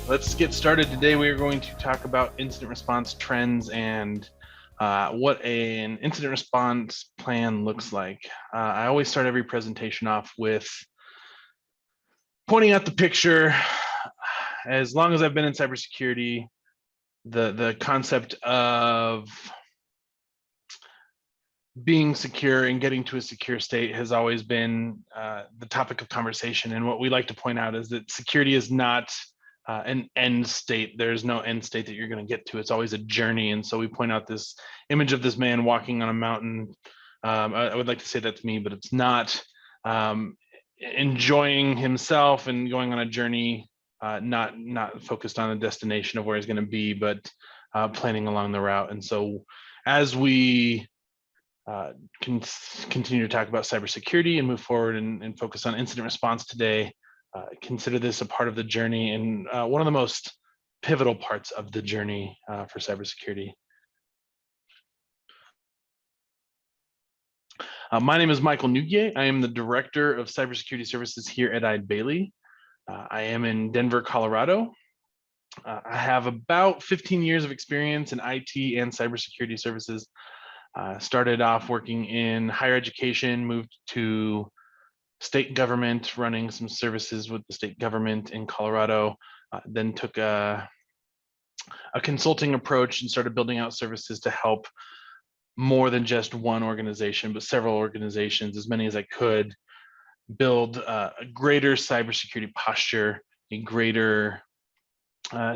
Let's get started. Today we are going to talk about incident response trends and what an incident response plan looks like. I always start every presentation off with pointing out the picture. As long as I've been in cybersecurity, the concept of being secure and getting to a secure state has always been the topic of conversation. And what we like to point out is that security is not an end state. There's no end state that you're going to get to. It's always a journey. And so we point out this image of this man walking on a mountain. I would like to say that's me, but it's not. Enjoying himself and going on a journey, not focused on a destination of where he's going to be, but planning along the route. And so as we continue to talk about cybersecurity and move forward and focus on incident response today, consider this a part of the journey and one of the most pivotal parts of the journey for cybersecurity. My name is Michael Nugier. I am the Director of Cybersecurity Services here at Eide Bailly. I am in Denver, Colorado. I have about 15 years of experience in IT and cybersecurity services. Started off working in higher education, moved to state government, running some services with the state government in Colorado, then took a consulting approach and started building out services to help more than just one organization, but several organizations, as many as I could, build a greater cybersecurity posture, a greater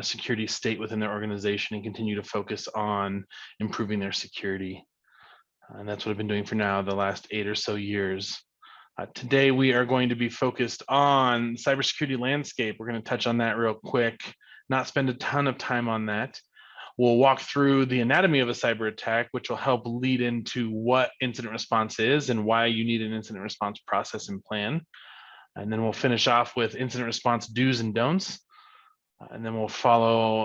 security state within their organization, and continue to focus on improving their security. And that's what I've been doing for now the last 8 or so years. Today, we are going to be focused on cybersecurity landscape. We're going to touch on that real quick, not spend a ton of time on that. We'll walk through the anatomy of a cyber attack, which will help lead into what incident response is and why you need an incident response process and plan. And then we'll finish off with incident response do's and don'ts. And then we'll follow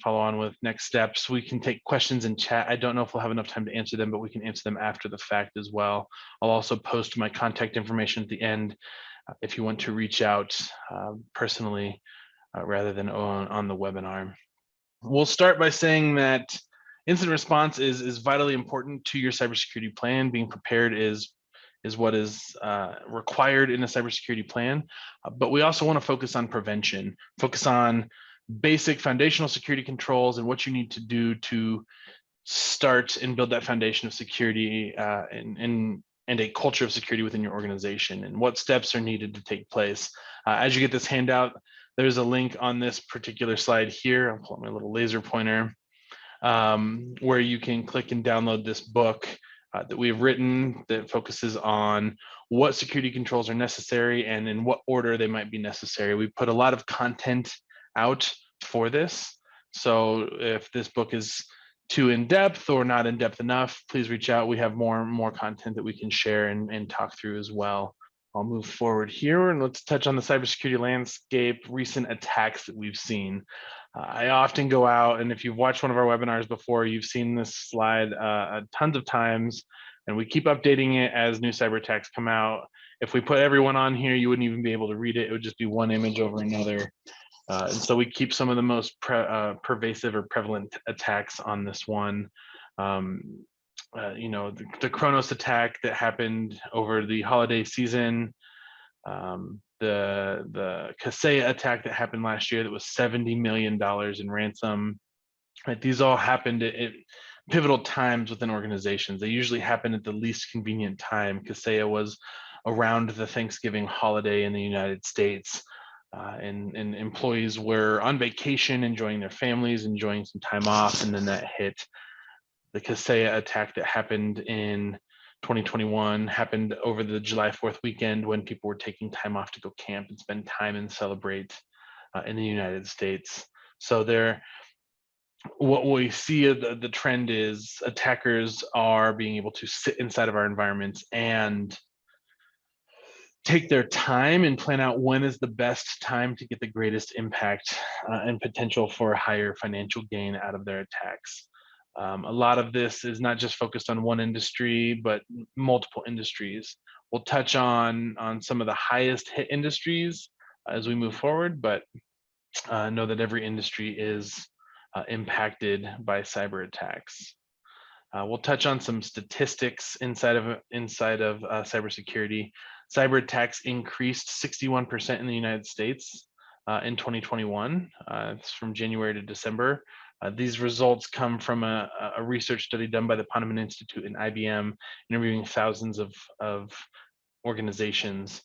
on with next steps. We can take questions in chat. I don't know if we'll have enough time to answer them, but we can answer them after the fact as well. I'll also post my contact information at the end if you want to reach out personally rather than on the webinar. We'll start by saying that incident response is vitally important to your cybersecurity plan. Being prepared is what is required in a cybersecurity plan, but we also want to focus on prevention, focus on basic foundational security controls and what you need to do to start and build that foundation of security and a culture of security within your organization, and what steps are needed to take place. As you get this handout, there's a link on this particular slide here. I'll pull up my little laser pointer where you can click and download this book that we have written that focuses on what security controls are necessary and in what order they might be necessary. We put a lot of content out for this. So if this book is too in-depth or not in-depth enough, please reach out. We have more content that we can share and talk through as well. I'll move forward here and let's touch on the cybersecurity landscape, recent attacks that we've seen. I often go out, and if you've watched one of our webinars before, you've seen this slide tons of times, and we keep updating it as new cyber attacks come out. If we put everyone on here, you wouldn't even be able to read it. It would just be one image over another. And so we keep some of the most pervasive or prevalent attacks on this one. The Kronos attack that happened over the holiday season, the Kaseya attack that happened last year that was $70 million in ransom. Right? These all happened at pivotal times within organizations. They usually happen at the least convenient time. Kaseya was around the Thanksgiving holiday in the United States. And employees were on vacation, enjoying their families, enjoying some time off, and then that hit. The Kaseya attack that happened in 2021 happened over the July 4th weekend when people were taking time off to go camp and spend time and celebrate in the United States. So what we see the trend is attackers are being able to sit inside of our environments and take their time and plan out when is the best time to get the greatest impact and potential for a higher financial gain out of their attacks. A lot of this is not just focused on one industry, but multiple industries. We'll touch on some of the highest hit industries as we move forward, but know that every industry is impacted by cyber attacks. We'll touch on some statistics inside of cybersecurity. Cyber attacks increased 61% in the United States in 2021. It's from January to December. These results come from a research study done by the Ponemon Institute and IBM, interviewing thousands of organizations.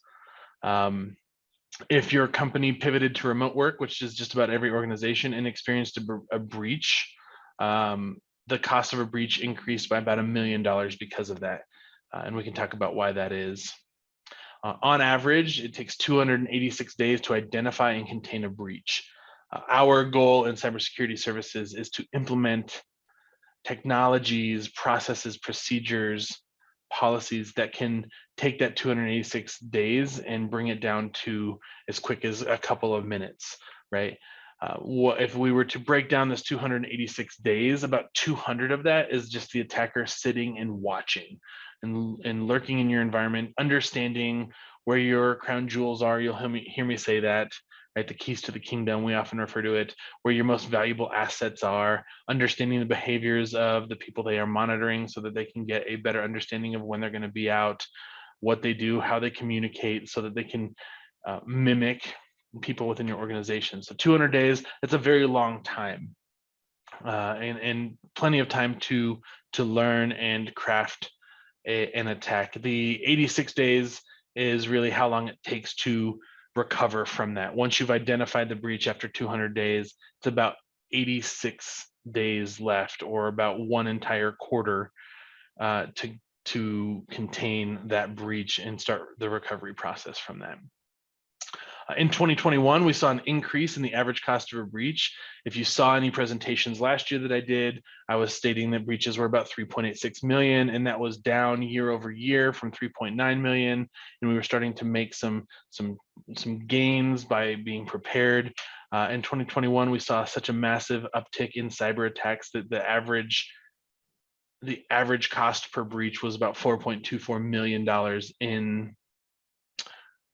If your company pivoted to remote work, which is just about every organization, and experienced a breach, the cost of a breach increased by about $1 million because of that. And we can talk about why that is. On average, it takes 286 days to identify and contain a breach. Our goal in cybersecurity services is to implement technologies, processes, procedures, policies that can take that 286 days and bring it down to as quick as a couple of minutes, right? If we were to break down this 286 days, about 200 of that is just the attacker sitting and watching and lurking in your environment, understanding where your crown jewels are. You'll hear me say that, right? The keys to the kingdom, we often refer to it, where your most valuable assets are, understanding the behaviors of the people they are monitoring so that they can get a better understanding of when they're going to be out, what they do, how they communicate, so that they can mimic people within your organization. So 200 days, that's a very long time, and plenty of time to learn and craft an attack. The 86 days is really how long it takes to recover from that. Once you've identified the breach after 200 days, it's about 86 days left, or about one entire quarter to contain that breach and start the recovery process from that. In 2021, we saw an increase in the average cost of a breach. If you saw any presentations last year that I did, I was stating that breaches were about 3.86 million, and that was down year over year from 3.9 million. And we were starting to make some gains by being prepared. In 2021, we saw such a massive uptick in cyber attacks that the average cost per breach was about $4.24 million in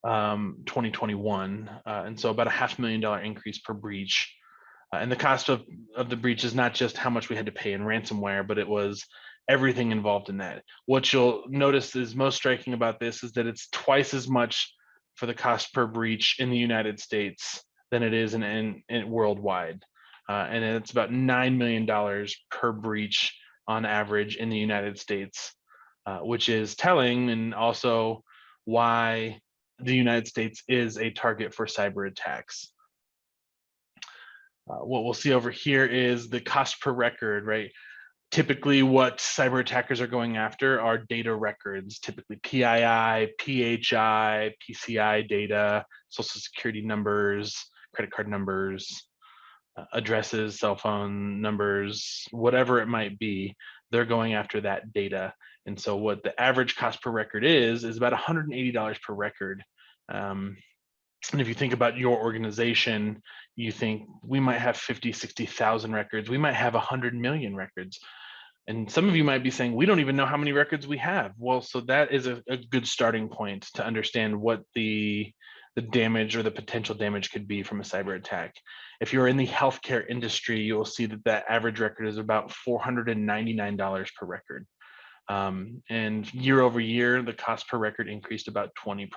2021, and so about a $500,000 increase per breach. And the cost of the breach is not just how much we had to pay in ransomware, but it was everything involved in that. What you'll notice is most striking about this is that it's twice as much for the cost per breach in the United States than it is in worldwide. And it's about $9 million per breach on average in the United States, which is telling, and also why the United States is a target for cyber attacks. What we'll see over here is the cost per record, right? Typically what cyber attackers are going after are data records, typically PII, PHI, PCI data, social security numbers, credit card numbers, addresses, cell phone numbers, whatever it might be, they're going after that data. And so what the average cost per record is about $180 per record. And if you think about your organization, you think we might have 50, 60,000 records. We might have 100 million records. And some of you might be saying, we don't even know how many records we have. Well, so that is a good starting point to understand what the damage or the potential damage could be from a cyber attack. If you're in the healthcare industry, you'll see that average record is about $499 per record. And year over year, the cost per record increased about 20%.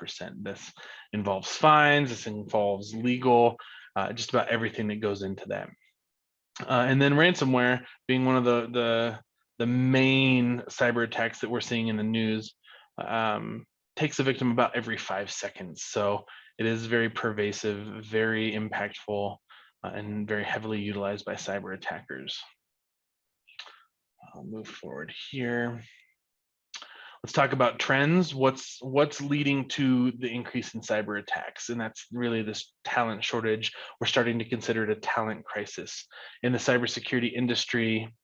This involves fines, this involves legal, just about everything that goes into that. And then ransomware being one of the main cyber attacks that we're seeing in the news, takes a victim about every 5 seconds. So it is very pervasive, very impactful, and very heavily utilized by cyber attackers. I'll move forward here. Let's talk about trends. What's leading to the increase in cyber attacks? And that's really this talent shortage. We're starting to consider it a talent crisis. In the cybersecurity industry,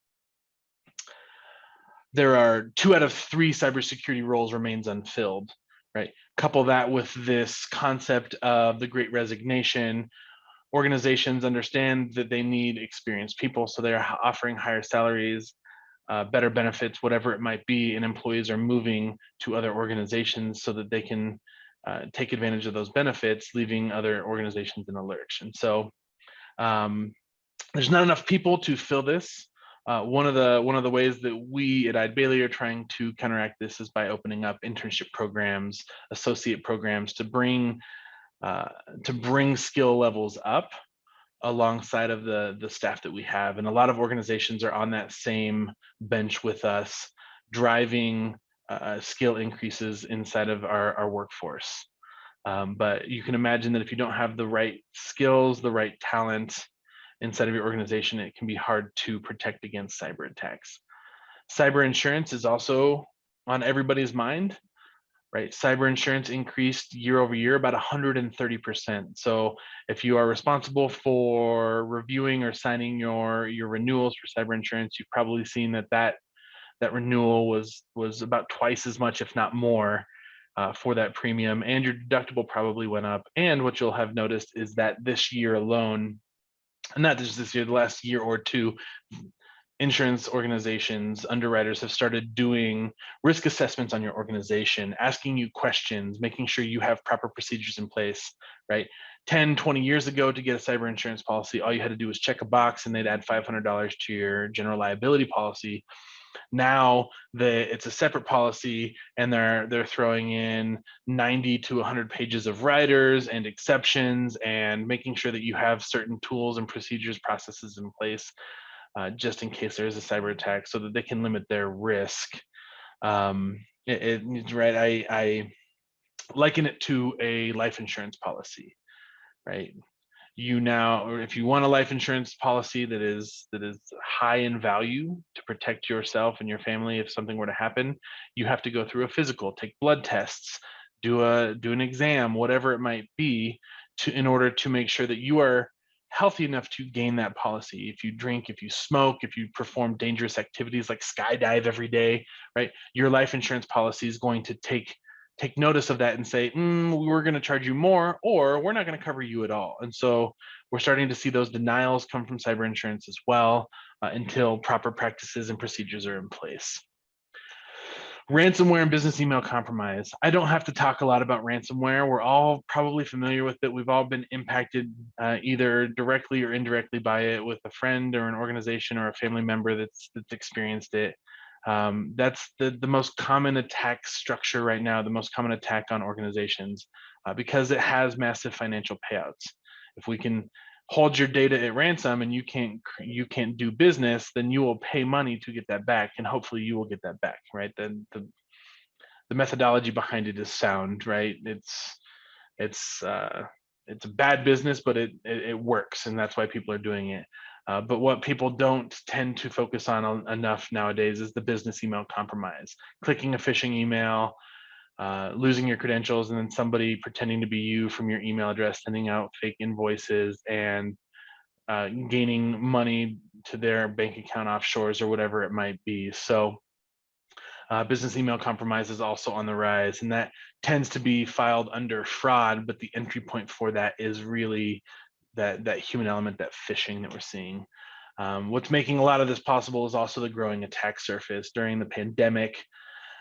there are 2 out of 3 cybersecurity roles remains unfilled, right? Couple that with this concept of the Great Resignation. Organizations understand that they need experienced people, so they're offering higher salaries, better benefits, whatever it might be, and employees are moving to other organizations so that they can take advantage of those benefits, leaving other organizations in a lurch. And so There's not enough people to fill this. One of the ways that we at Eide Bailly are trying to counteract this is by opening up internship programs, associate programs to bring skill levels up alongside of the staff that we have. And a lot of organizations are on that same bench with us, driving skill increases inside of our workforce. But you can imagine that if you don't have the right skills, the right talent inside of your organization, it can be hard to protect against cyber attacks. Cyber insurance is also on everybody's mind, right? Cyber insurance increased year over year about 130%. So if you are responsible for reviewing or signing your renewals for cyber insurance, you've probably seen that renewal was about twice as much, if not more, for that premium, and your deductible probably went up. And what you'll have noticed is that this year alone, and not just this year, the last year or two, insurance organizations, underwriters have started doing risk assessments on your organization, asking you questions, making sure you have proper procedures in place, right? 10, 20 years ago, to get a cyber insurance policy, all you had to do was check a box and they'd add $500 to your general liability policy. Now it's a separate policy, and they're throwing in 90 to 100 pages of riders and exceptions, and making sure that you have certain tools and procedures, processes in place, just in case there is a cyber attack, so that they can limit their risk. Right. I liken it to a life insurance policy, right? Or if you want a life insurance policy that is high in value to protect yourself and your family if something were to happen, you have to go through a physical, take blood tests, do an exam, whatever it might be, in order to make sure that you are healthy enough to gain that policy. If you drink, if you smoke, if you perform dangerous activities like skydive every day, right, your life insurance policy is going to take notice of that and say, we're going to charge you more, or we're not going to cover you at all. And so we're starting to see those denials come from cyber insurance as well, until proper practices and procedures are in place. Ransomware and business email compromise. I don't have to talk a lot about ransomware. We're all probably familiar with it. We've all been impacted either directly or indirectly by it, with a friend or an organization or a family member that's experienced it. That's the most common attack structure right now, the most common attack on organizations, because it has massive financial payouts. If we can hold your data at ransom and you can't do business, then you will pay money to get that back, and hopefully you will get that back, right? The methodology behind it is sound, right? It's a bad business, but it works, and that's why people are doing it. But what people don't tend to focus on enough nowadays is the business email compromise. Clicking a phishing email, losing your credentials, and then somebody pretending to be you from your email address, sending out fake invoices and gaining money to their bank account offshores or whatever it might be. So business email compromise is also on the rise, and that tends to be filed under fraud, but the entry point for that is really that human element, that phishing that we're seeing. What's making a lot of this possible is also the growing attack surface. During the pandemic,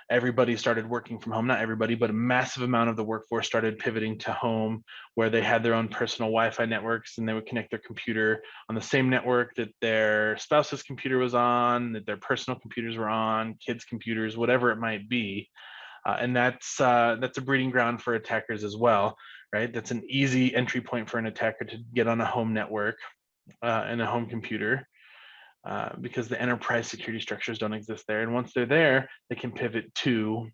everybody started working from home. Not everybody, but a massive amount of the workforce started pivoting to home, where they had their own personal Wi-Fi networks, and they would connect their computer on the same network that their spouse's computer was on, that their personal computers were on, kids' computers, whatever it might be. And that's a breeding ground for attackers as well, right? That's an easy entry point for an attacker to get on a home network and a home computer, because the enterprise security structures don't exist there. And once they're there, they can pivot to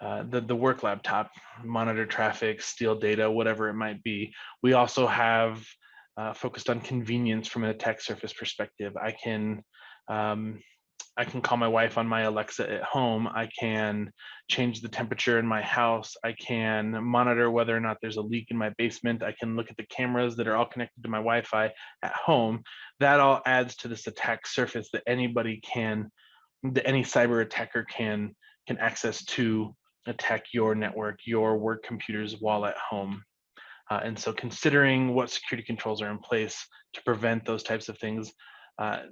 the work laptop, monitor traffic, steal data, whatever it might be. We also have focused on convenience from an attack surface perspective. I can call my wife on my Alexa at home. I can change the temperature in my house. I can monitor whether or not there's a leak in my basement. I can look at the cameras that are all connected to my Wi-Fi at home. That all adds to this attack surface that any cyber attacker can access to attack your network, your work computers while at home. And so considering what security controls are in place to prevent those types of things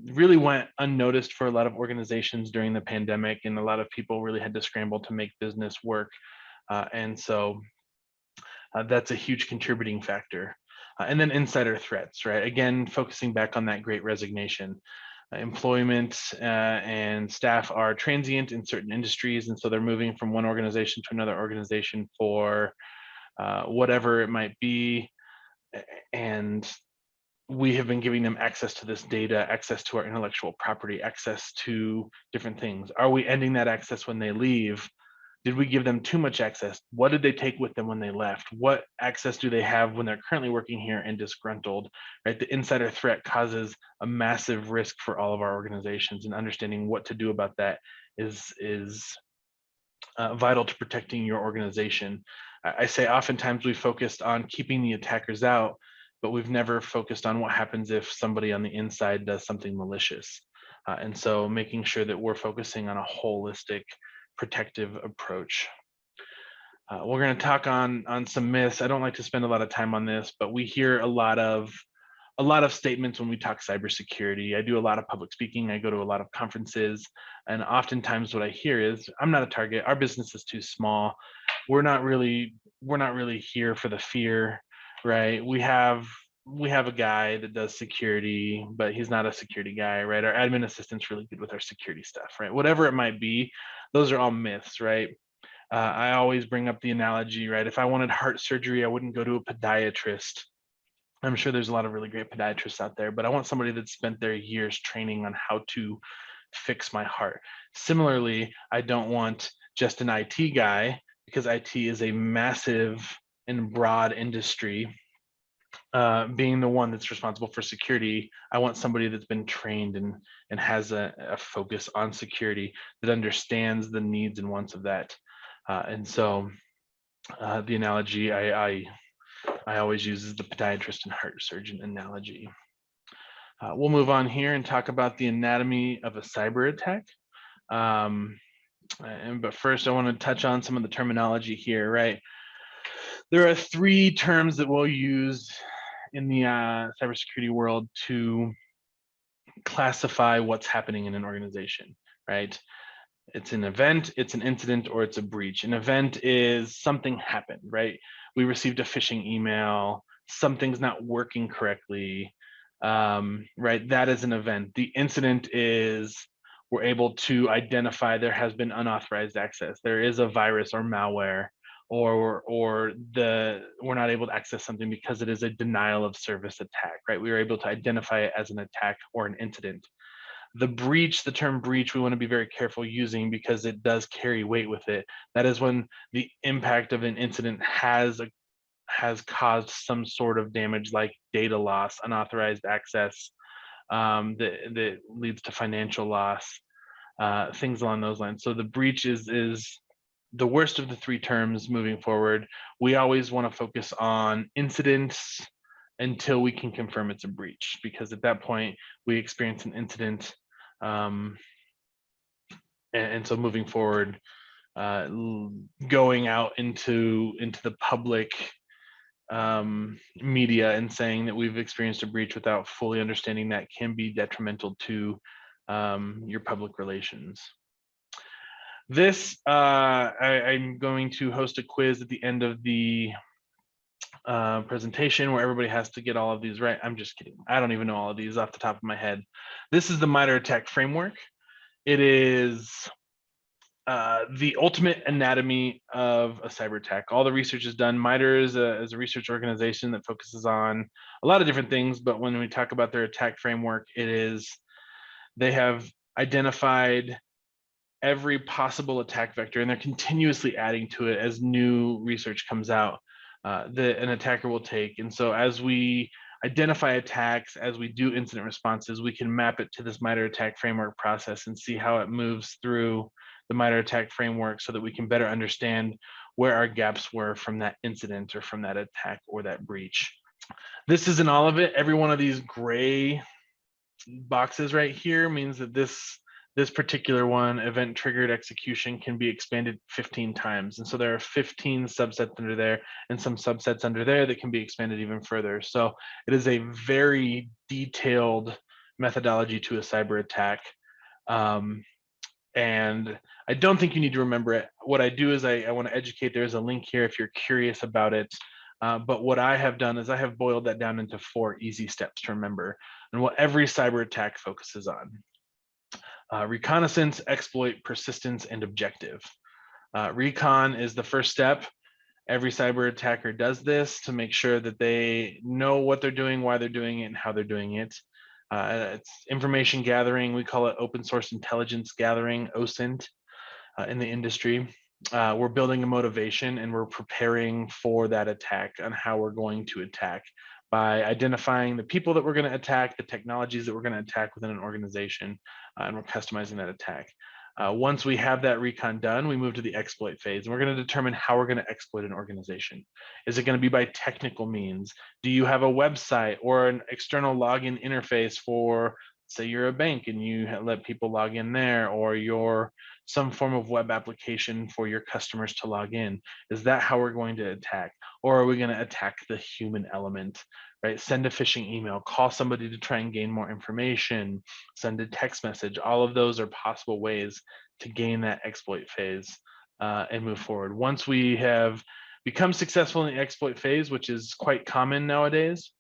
really went unnoticed for a lot of organizations during the pandemic, and a lot of people really had to scramble to make business work. And so that's a huge contributing factor. And then insider threats, right? Again, focusing back on that great resignation. Employment and staff are transient in certain industries, and so they're moving from one organization to another organization for whatever it might be. And we have been giving them access to this data, access to our intellectual property, access to different things. Are we ending that access when they leave? Did we give them too much access? What did they take with them when they left? What access do they have when they're currently working here and disgruntled, right? The insider threat causes a massive risk for all of our organizations, and understanding what to do about that is vital to protecting your organization. I say oftentimes we focused on keeping the attackers out, but we've never focused on what happens if somebody on the inside does something malicious. And so making sure that we're focusing on a holistic protective approach. We're going to talk on some myths. I don't like to spend a lot of time on this, but we hear a lot of statements when we talk cybersecurity. I do a lot of public speaking. I go to a lot of conferences, and oftentimes what I hear is, "I'm not a target. Our business is too small. We're not really here for the fear, right? We have a guy that does security, but he's not a security guy, right? Our admin assistant's really good with our security stuff, right? Whatever it might be, those are all myths, right? I always bring up the analogy, right? If I wanted heart surgery, I wouldn't go to a podiatrist. I'm sure there's a lot of really great podiatrists out there, but I want somebody that spent their years training on how to fix my heart. Similarly, I don't want just an IT guy, because IT is a massive and broad industry. Being the one that's responsible for security, I want somebody that's been trained and has a focus on security, that understands the needs and wants of that. And so the analogy I always use is the podiatrist and heart surgeon analogy. We'll move on here and talk about the anatomy of a cyber attack. But first, I want to touch on some of the terminology here, right? There are three terms that we'll use in the cybersecurity world to classify what's happening in an organization, right? It's an event, it's an incident, or it's a breach. An event is something happened, right? We received a phishing email, something's not working correctly, right? That is an event. The incident is we're able to identify there has been unauthorized access. There is a virus or malware, or we're not able to access something because it is a denial of service attack, right? We were able to identify it as an attack or an incident. The breach, the term breach, we want to be very careful using because it does carry weight with it. That is when the impact of an incident has caused some sort of damage, like data loss, unauthorized access, that leads to financial loss, things along those lines. So the breach is the worst of the three terms moving forward. We always want to focus on incidents until we can confirm it's a breach, because at that point we experience an incident. And so moving forward, going out into the public media and saying that we've experienced a breach without fully understanding that can be detrimental to your public relations. This, I'm going to host a quiz at the end of the presentation where everybody has to get all of these right. I'm just kidding. I don't even know all of these off the top of my head. This is the Mitre attack framework. It is the ultimate anatomy of a cyber attack. All the research is done. Mitre is a research organization that focuses on a lot of different things, but when we talk about their attack framework, they have identified every possible attack vector, and they're continuously adding to it as new research comes out that an attacker will take. And so as we identify attacks, as we do incident responses, we can map it to this Mitre attack framework process and see how it moves through the Mitre attack framework so that we can better understand where our gaps were from that incident or from that attack or that breach. This isn't all of it. Every one of these gray boxes right here means that this particular one, event triggered execution, can be expanded 15 times. And so there are 15 subsets under there and some subsets under there that can be expanded even further. So it is a very detailed methodology to a cyber attack. And I don't think you need to remember it. What I do is I want to educate. There's a link here if you're curious about it. But what I have done is I have boiled that down into 4 easy steps to remember and what every cyber attack focuses on. Reconnaissance, exploit, persistence, and objective. Recon is the first step. Every cyber attacker does this to make sure that they know what they're doing, why they're doing it, and how they're doing it. It's information gathering. We call it open source intelligence gathering, OSINT, in the industry. We're building a motivation and we're preparing for that attack on how we're going to attack by identifying the people that we're going to attack, the technologies that we're going to attack within an organization, and we're customizing that attack. Once we have that recon done, we move to the exploit phase. And we're going to determine how we're going to exploit an organization. Is it going to be by technical means? Do you have a website or an external login interface for, say you're a bank and you let people log in there, or you're some form of web application for your customers to log in? Is that how we're going to attack? Or are we going to attack the human element, right? Send a phishing email, call somebody to try and gain more information, send a text message. All of those are possible ways to gain that exploit phase and move forward. Once we have become successful in the exploit phase, which is quite common nowadays,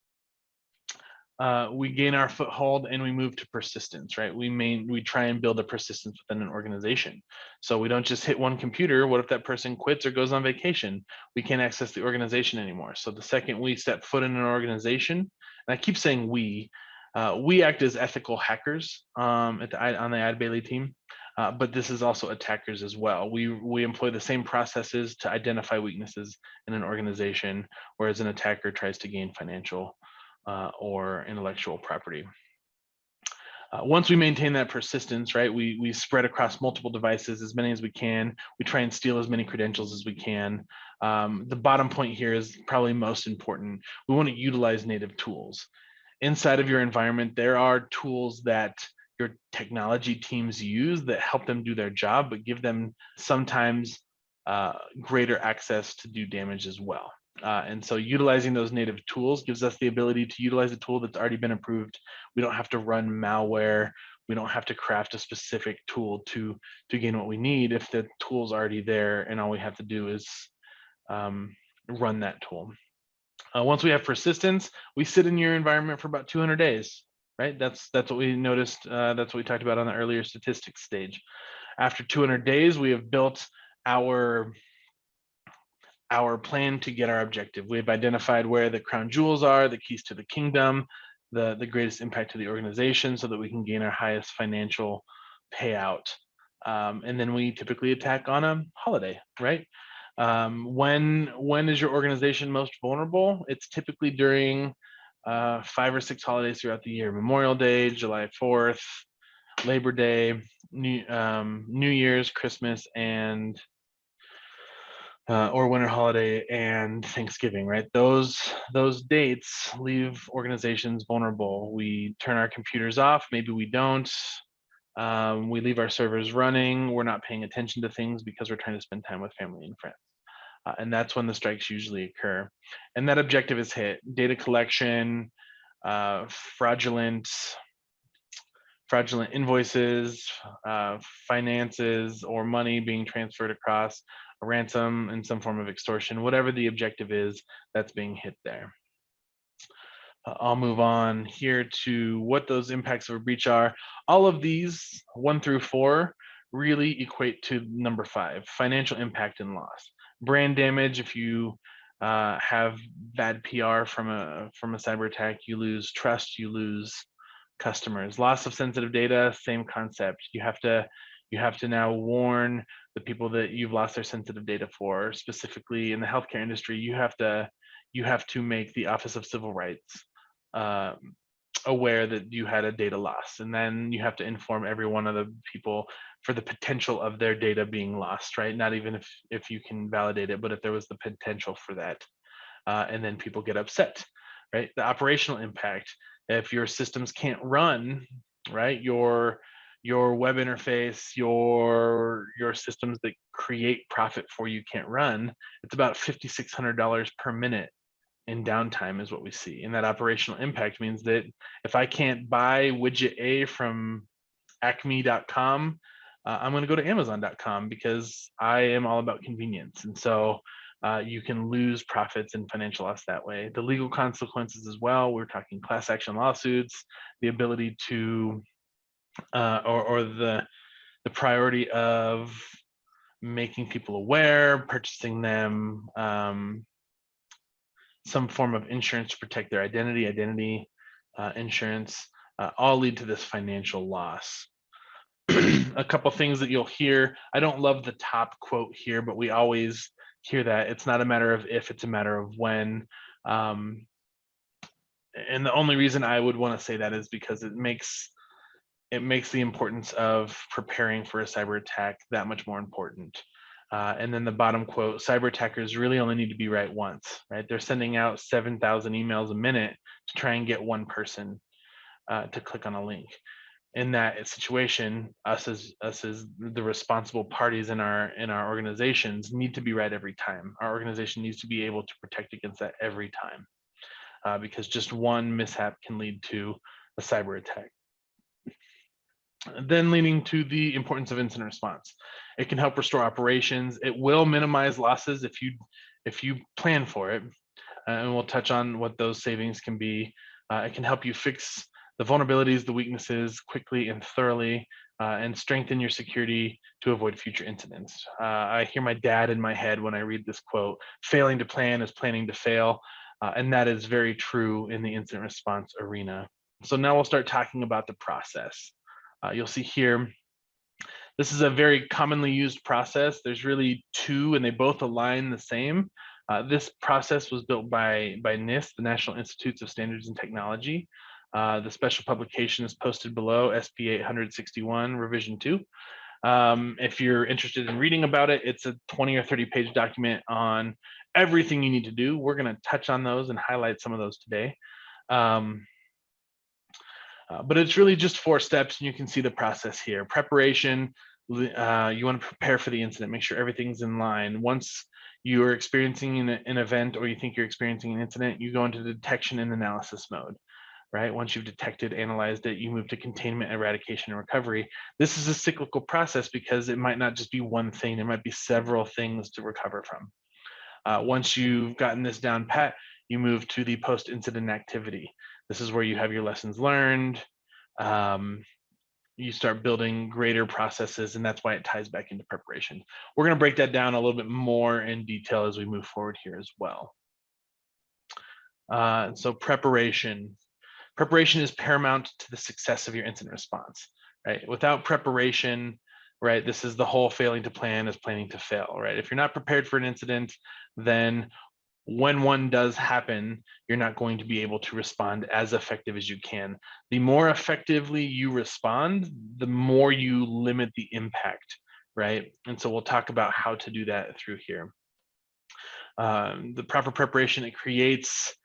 we gain our foothold and we move to persistence, right? We try and build a persistence within an organization. So we don't just hit one computer. What if that person quits or goes on vacation? We can't access the organization anymore. So the second we step foot in an organization, and I keep saying we act as ethical hackers on the Ad-Bailey team, but this is also attackers as well. We employ the same processes to identify weaknesses in an organization, whereas an attacker tries to gain financial or intellectual property. Once we maintain that persistence, right, we spread across multiple devices, as many as we can. We try and steal as many credentials as we can. The bottom point here is probably most important. We want to utilize native tools. Inside of your environment, there are tools that your technology teams use that help them do their job, but give them sometimes greater access to do damage as well. And so utilizing those native tools gives us the ability to utilize a tool that's already been approved. We don't have to run malware. We don't have to craft a specific tool to gain what we need if the tool's already there and all we have to do is run that tool. Once we have persistence, we sit in your environment for about 200 days, right? That's what we noticed. That's what we talked about on the earlier statistics stage. After 200 days, we have built our plan to get our objective. We've identified where the crown jewels are, the keys to the kingdom, the greatest impact to the organization so that we can gain our highest financial payout. And then we typically attack on a holiday, right? When is your organization most vulnerable? It's typically during 5 or 6 holidays throughout the year: Memorial Day, July 4th, Labor Day, New Year's, Christmas, and or winter holiday and Thanksgiving, right? Those dates leave organizations vulnerable. We turn our computers off, maybe we don't. We leave our servers running. We're not paying attention to things because we're trying to spend time with family and friends. And that's when the strikes usually occur. And that objective is hit: data collection, fraudulent invoices, finances, or money being transferred across, a ransom, and some form of extortion. Whatever the objective is, that's being hit there. I'll move on here to what those impacts of a breach are. All of these, 1 through 4, really equate to number 5: financial impact and loss. Brand damage. If you have bad PR from a cyber attack, you lose trust, you lose customers. Loss of sensitive data, same concept. You have to now warn the people that you've lost their sensitive data for. Specifically in the healthcare industry, you have to make the Office of Civil Rights aware that you had a data loss, and then you have to inform every one of the people for the potential of their data being lost, right? Not even if you can validate it, but if there was the potential for that, and then people get upset, right? The operational impact: if your systems can't run, right, your web interface, your systems that create profit for you can't run, it's about $5,600 per minute in downtime is what we see. And that operational impact means that if I can't buy widget A from acme.com, I'm going to go to amazon.com because I am all about convenience. And so you can lose profits and financial loss that way. The legal consequences as well, we're talking class action lawsuits, the ability to, or the priority of making people aware, purchasing them, some form of insurance to protect their identity insurance, all lead to this financial loss. A couple things that you'll hear. I don't love the top quote here, but we always hear that it's not a matter of if, it's a matter of when. And the only reason I would want to say that is because it makes the importance of preparing for a cyber attack that much more important. And then the bottom quote, cyber attackers really only need to be right once, right? They're sending out 7,000 emails a minute to try and get one person to click on a link. In that situation, us as the responsible parties in our organizations need to be right every time. Our organization needs to be able to protect against that every time, because just one mishap can lead to a cyber attack. Then leading to the importance of incident response. It can help restore operations. It will minimize losses if you plan for it. And we'll touch on what those savings can be. It can help you fix the vulnerabilities, the weaknesses quickly and thoroughly, and strengthen your security to avoid future incidents. I hear my dad in my head when I read this quote, failing to plan is planning to fail. And that is very true in the incident response arena. So now we'll start talking about the process. You'll see here, this is a very commonly used process. There's really two, and they both align the same. This process was built by NIST, the National Institutes of Standards and Technology. The special publication is posted below, SP 861, revision 2. If you're interested in reading about it, it's a 20 or 30 page document on everything you need to do. We're going to touch on those and highlight some of those today. But it's really just 4 steps, and you can see the process here. Preparation, you want to prepare for the incident, make sure everything's in line. Once you are experiencing an event or you think you're experiencing an incident, you go into detection and analysis mode, right? Once you've detected, analyzed it, you move to containment, eradication, and recovery. This is a cyclical process because it might not just be one thing, there might be several things to recover from. Once you've gotten this down pat, you move to the post-incident activity. This is where you have your lessons learned. You start building greater processes, and that's why it ties back into preparation. We're going to break that down a little bit more in detail as we move forward here as well. So preparation. Preparation is paramount to the success of your incident response, right? Without preparation, right, this is the whole failing to plan is planning to fail, right? If you're not prepared for an incident, then when one does happen, you're not going to be able to respond as effective as you can. The more effectively you respond, the more you limit the impact, right? And so we'll talk about how to do that through here. The proper preparation, it creates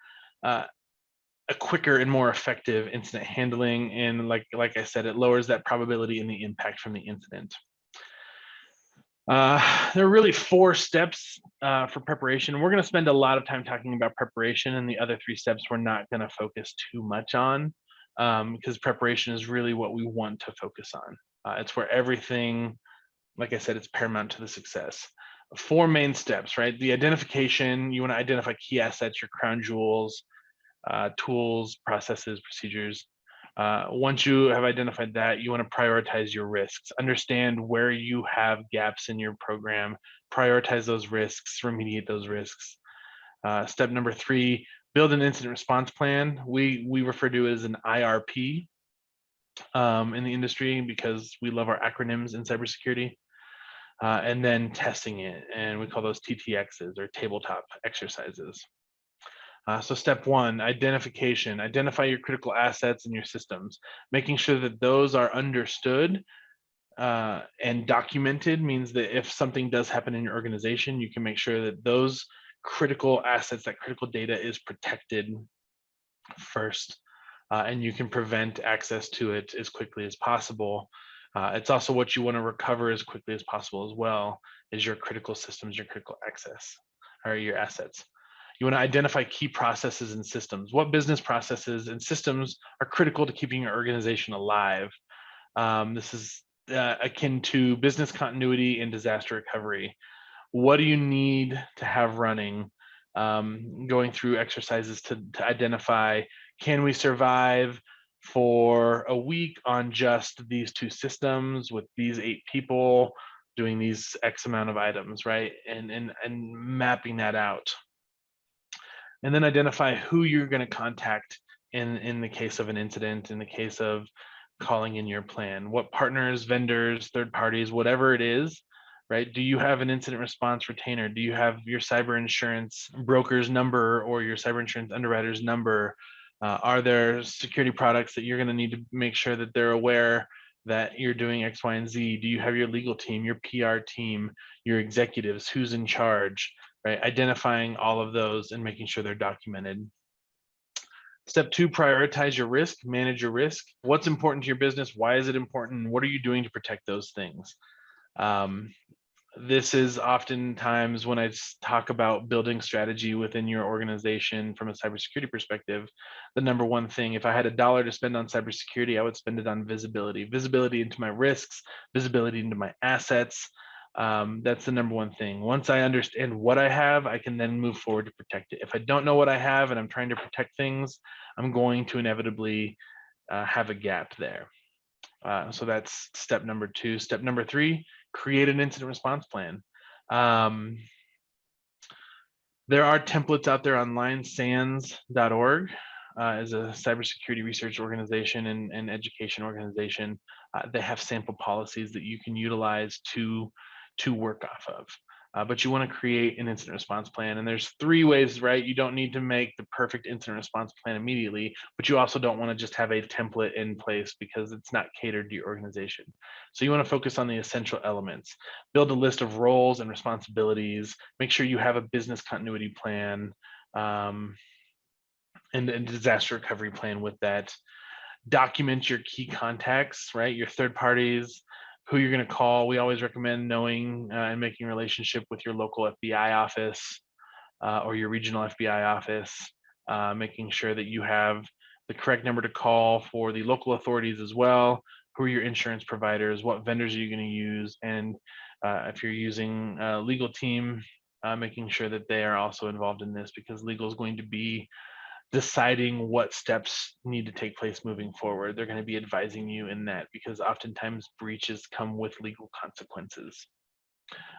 a quicker and more effective incident handling. And like I said, it lowers that probability and the impact from the incident. There are really 4 steps for preparation. We're going to spend a lot of time talking about preparation, and the other 3 steps we're not going to focus too much on, because preparation is really what we want to focus on. It's where everything, like I said, it's paramount to the success. 4 main steps, right? The identification, you want to identify key assets, your crown jewels, tools, processes, procedures. Once you have identified that, you want to prioritize your risks, understand where you have gaps in your program, prioritize those risks, remediate those risks. Step number 3, build an incident response plan. We refer to it as an IRP in the industry because we love our acronyms in cybersecurity. And then testing it, and we call those TTXs, or tabletop exercises. So step 1, identification. Identify your critical assets and your systems. Making sure that those are understood and documented means that if something does happen in your organization, you can make sure that those critical assets, that critical data is protected first, and you can prevent access to it as quickly as possible. It's also what you want to recover as quickly as possible as well, is your critical systems, your critical access, or your assets. You want to identify key processes and systems. What business processes and systems are critical to keeping your organization alive? This is akin to business continuity and disaster recovery. what do you need to have running, going through exercises to identify, can we survive for a week on just these two systems with these 8 people doing these X amount of items, right? And mapping that out. And then identify who you're going to contact in the case of an incident, in the case of calling in your plan, what partners, vendors, third parties, whatever it is, right? Do you have an incident response retainer? Do you have your cyber insurance broker's number or your cyber insurance underwriter's number? Are there security products that you're going to need to make sure that they're aware that you're doing X, Y, and Z? Do you have your legal team, your PR team, your executives? Who's in charge? Right? Identifying all of those and making sure they're documented. Step 2, prioritize your risk, manage your risk. What's important to your business? Why is it important? What are you doing to protect those things? This is oftentimes when I talk about building strategy within your organization from a cybersecurity perspective, the number one thing, if I had $1 to spend on cybersecurity, I would spend it on visibility into my risks, visibility into my assets. That's the number one thing. Once I understand what I have, I can then move forward to protect it. If I don't know what I have and I'm trying to protect things, I'm going to inevitably have a gap there. So that's step number 2. Step number 3, create an incident response plan. There are templates out there online. SANS.org is a cybersecurity research organization and education organization. They have sample policies that you can utilize to work off of. But you want to create an incident response plan. And there's 3 ways, right? You don't need to make the perfect incident response plan immediately, but you also don't want to just have a template in place because it's not catered to your organization. So you want to focus on the essential elements. Build a list of roles and responsibilities. Make sure you have a business continuity plan and a disaster recovery plan with that. Document your key contacts, right? Your third parties, who you're going to call. We always recommend knowing and making a relationship with your local FBI office or your regional FBI office, making sure that you have the correct number to call for the local authorities as well. Who are your insurance providers? What vendors are you going to use? And if you're using a legal team, making sure that they are also involved in this, because legal is going to be deciding what steps need to take place moving forward. They're going to be advising you in that because oftentimes breaches come with legal consequences.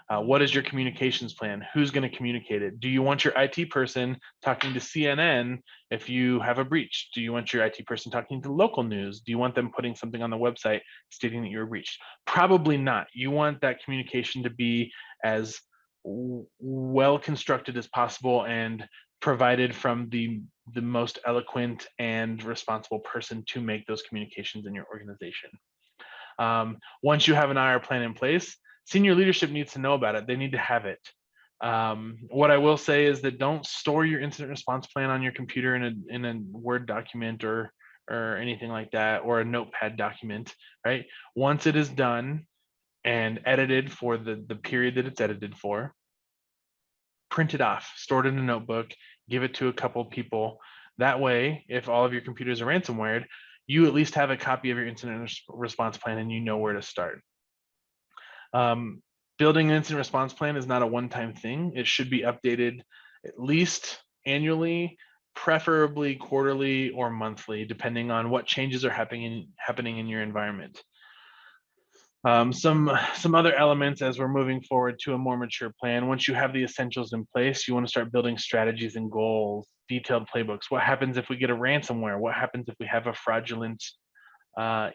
What is your communications plan? Who's going to communicate it? Do you want your IT person talking to CNN if you have a breach? Do you want your IT person talking to local news? Do you want them putting something on the website stating that you're breached? Probably not. You want that communication to be as well constructed as possible and provided from the most eloquent and responsible person to make those communications in your organization. Once you have an IR plan in place, senior leadership needs to know about it. They need to have it. What I will say is that don't store your incident response plan on your computer in a Word document or anything like that, or a notepad document, right? Once it is done and edited for the period that it's edited for, print it off, store it in a notebook, give it to a couple of people. That way, if all of your computers are ransomware, you at least have a copy of your incident response plan and you know where to start. Building an incident response plan is not a one-time thing. It should be updated at least annually, preferably quarterly or monthly, depending on what changes are happening in your environment. Some other elements as we're moving forward to a more mature plan. Once you have the essentials in place, you want to start building strategies and goals, detailed playbooks. What happens if we get a ransomware? What happens if we have a fraudulent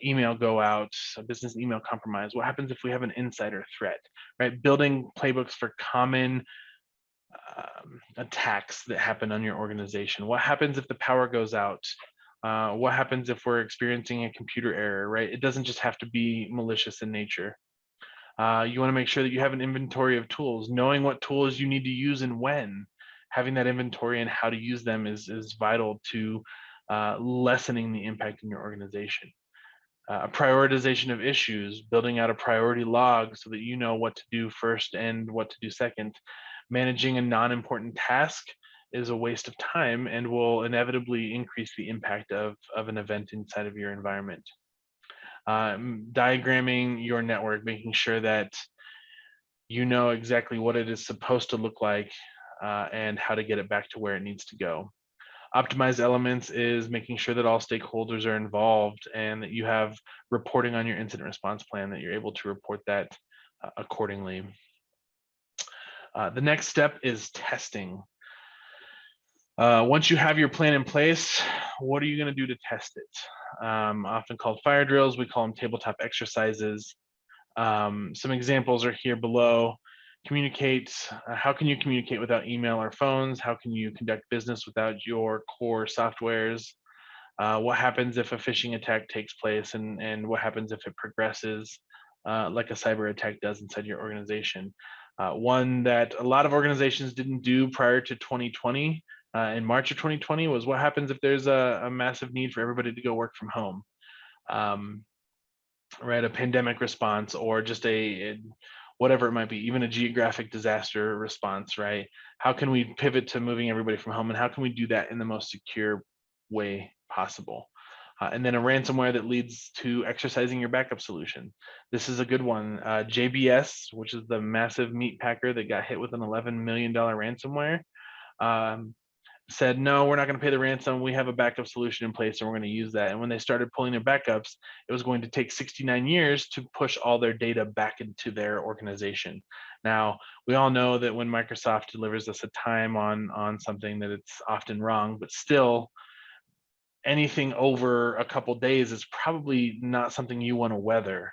email go out, a business email compromise? What happens if we have an insider threat, right? Building playbooks for common attacks that happen on your organization. What happens if the power goes out? What happens if we're experiencing a computer error, right? It doesn't just have to be malicious in nature. You want to make sure that you have an inventory of tools, knowing what tools you need to use and when. Having that inventory and how to use them is vital to lessening the impact in your organization. Prioritization of issues, building out a priority log so that you know what to do first and what to do second. Managing a non-important task is a waste of time and will inevitably increase the impact of an event inside of your environment. Diagramming your network, making sure that you know exactly what it is supposed to look like and how to get it back to where it needs to go. Optimized elements is making sure that all stakeholders are involved and that you have reporting on your incident response plan, that you're able to report that accordingly. The next step is testing. Once you have your plan in place, what are you going to do to test it? Often called fire drills, we call them tabletop exercises. Some examples are here below. Communicate. How can you communicate without email or phones? How can you conduct business without your core softwares? What happens if a phishing attack takes place, and what happens if it progresses like a cyber attack does inside your organization? One that a lot of organizations didn't do prior to 2020, in March of 2020, was what happens if there's a massive need for everybody to go work from home? Right, a pandemic response, or just whatever it might be, even a geographic disaster response, right? How can we pivot to moving everybody from home, and how can we do that in the most secure way possible? And then a ransomware that leads to exercising your backup solution. This is a good one. JBS, which is the massive meat packer that got hit with an $11 million ransomware, said, no, we're not going to pay the ransom. We have a backup solution in place and we're going to use that. And when they started pulling their backups, it was going to take 69 years to push all their data back into their organization. Now, we all know that when Microsoft delivers us a time on something, that it's often wrong, but still, anything over a couple days is probably not something you want to weather